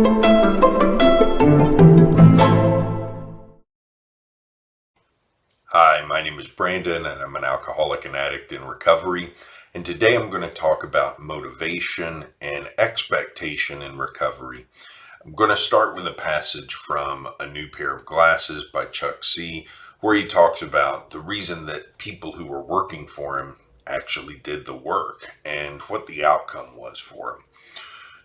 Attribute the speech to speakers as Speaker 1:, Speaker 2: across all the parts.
Speaker 1: Hi, my name is Brandon, and I'm an alcoholic and addict in recovery. And today I'm going to talk about motivation and expectation in recovery. I'm going to start with a passage from A New Pair of Glasses by Chuck C., where he talks about the reason that people who were working for him actually did the work and what the outcome was for him.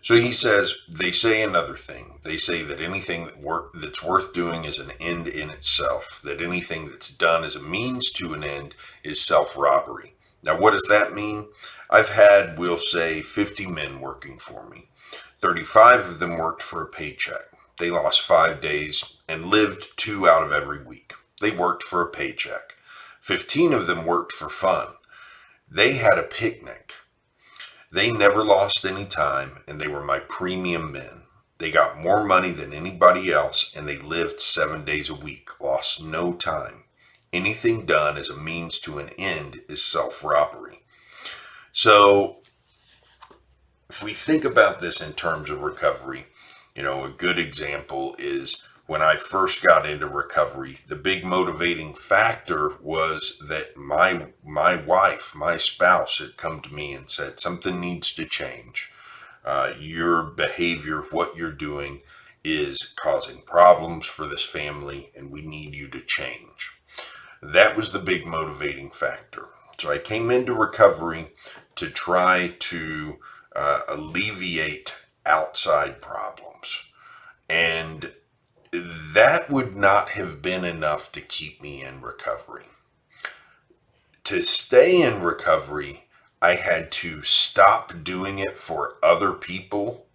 Speaker 1: So he says, they say another thing. They say that anything that's worth doing is an end in itself, that anything that's done as a means to an end is self-robbery. Now, what does that mean? I've had, we'll say, 50 men working for me. 35 of them worked for a paycheck. They lost 5 days and lived 2 out of every week. They worked for a paycheck. 15 of them worked for fun. They had a picnic. They never lost any time, and they were my premium men. They got more money than anybody else, and they lived 7 days a week, lost no time. Anything done as a means to an end is self-robbery. So if we think about this in terms of recovery, a good example is when I first got into recovery, the big motivating factor was that my wife, my spouse, had come to me and said, something needs to change. Your behavior, what you're doing is causing problems for this family, and we need you to change. That was the big motivating factor. So I came into recovery to try to alleviate outside problems. And that would not have been enough to keep me in recovery. To stay in recovery, I had to stop doing it for other people.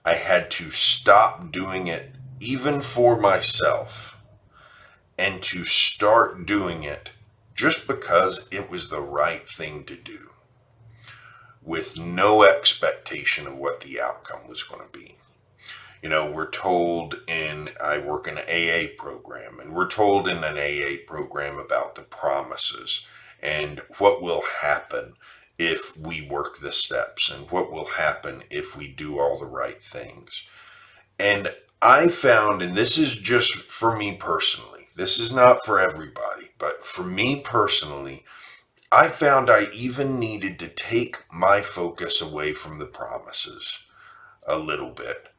Speaker 1: I had to stop doing it even for myself, and to start doing it just because it was the right thing to do, with no expectation of what the outcome was going to be. We're told I work in an AA program, and we're told in an AA program about the promises and what will happen if we work the steps and what will happen if we do all the right things. And I found, and this is just for me personally, this is not for everybody, but for me personally, I found I even needed to take my focus away from the promises a little bit.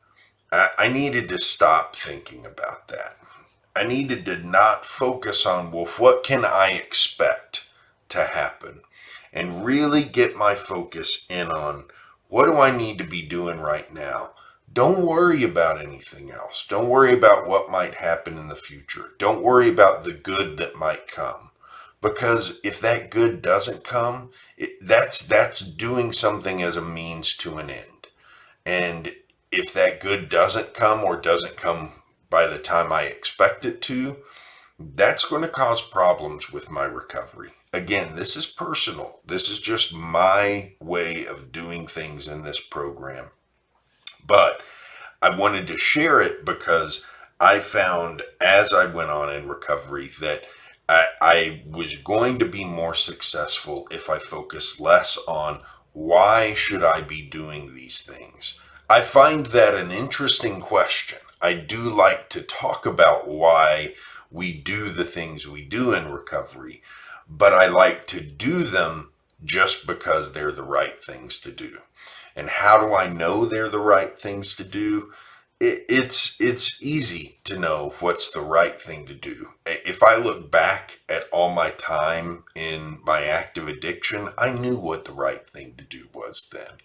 Speaker 1: I needed to stop thinking about that. I needed to not focus on, well, what can I expect to happen? And really get my focus in on, what do I need to be doing right now? Don't worry about anything else. Don't worry about what might happen in the future. Don't worry about the good that might come. Because if that good doesn't come, that's doing something as a means to an end. And if that good doesn't come, or doesn't come by the time I expect it to, that's going to cause problems with my recovery. Again, this is personal. This is just my way of doing things in this program. But I wanted to share it because I found as I went on in recovery that I was going to be more successful if I focused less on why should I be doing these things. I find that an interesting question. I do like to talk about why we do the things we do in recovery, but I like to do them just because they're the right things to do. And how do I know they're the right things to do? It's easy to know what's the right thing to do. If I look back at all my time in my active addiction, I knew what the right thing to do was then.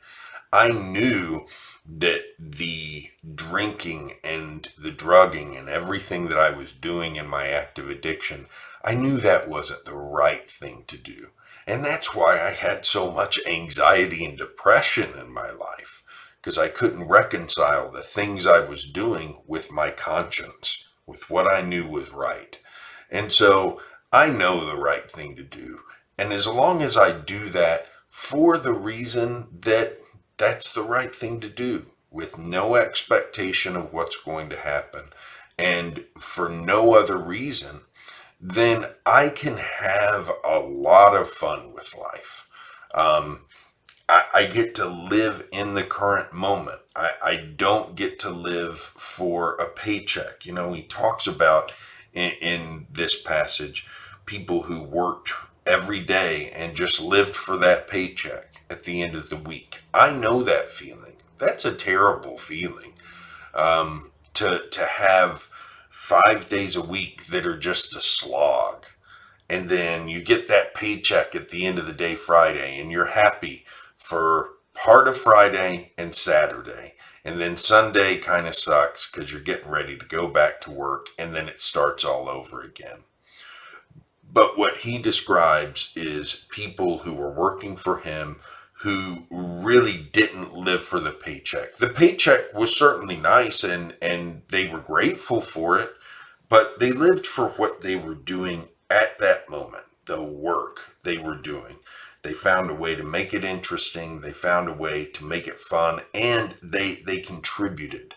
Speaker 1: I knew that the drinking and the drugging and everything that I was doing in my active addiction, I knew that wasn't the right thing to do. And that's why I had so much anxiety and depression in my life, because I couldn't reconcile the things I was doing with my conscience, with what I knew was right. And so I know the right thing to do. And as long as I do that for the reason that that's the right thing to do, with no expectation of what's going to happen, and for no other reason, then I can have a lot of fun with life. I get to live in the current moment. I don't get to live for a paycheck. You know, he talks about in this passage people who worked every day and just lived for that paycheck at the end of the week. I know that feeling. That's a terrible feeling. To have 5 days a week that are just a slog, and then you get that paycheck at the end of the day, Friday, and you're happy for part of Friday and Saturday. And then Sunday kind of sucks because you're getting ready to go back to work, and then it starts all over again. But what he describes is people who were working for him who really didn't live for the paycheck. The paycheck was certainly nice, and they were grateful for it, but they lived for what they were doing at that moment, the work they were doing. They found a way to make it interesting. They found a way to make it fun, and they contributed.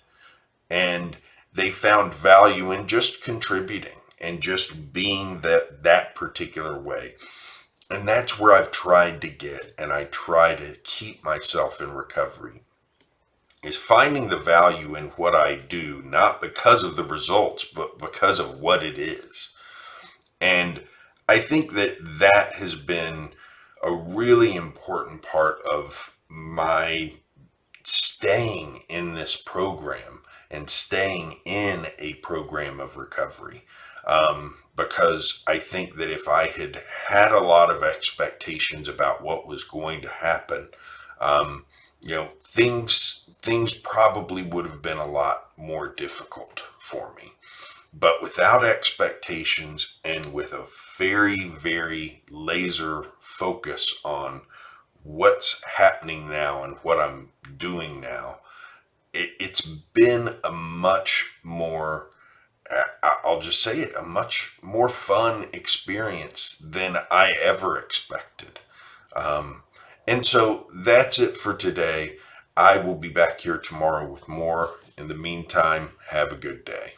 Speaker 1: And they found value in just contributing and just being that particular way. And that's where I've tried to get, and I try to keep myself in recovery, is finding the value in what I do, not because of the results, but because of what it is. And I think that that has been a really important part of my staying in this program and staying in a program of recovery. Because I think that if I had had a lot of expectations about what was going to happen, things probably would have been a lot more difficult for me. But without expectations and with a very, very laser focus on what's happening now and what I'm doing now, it's been a much more, I'll just say it, a much more fun experience than I ever expected. And so that's it for today. I will be back here tomorrow with more. In the meantime, have a good day.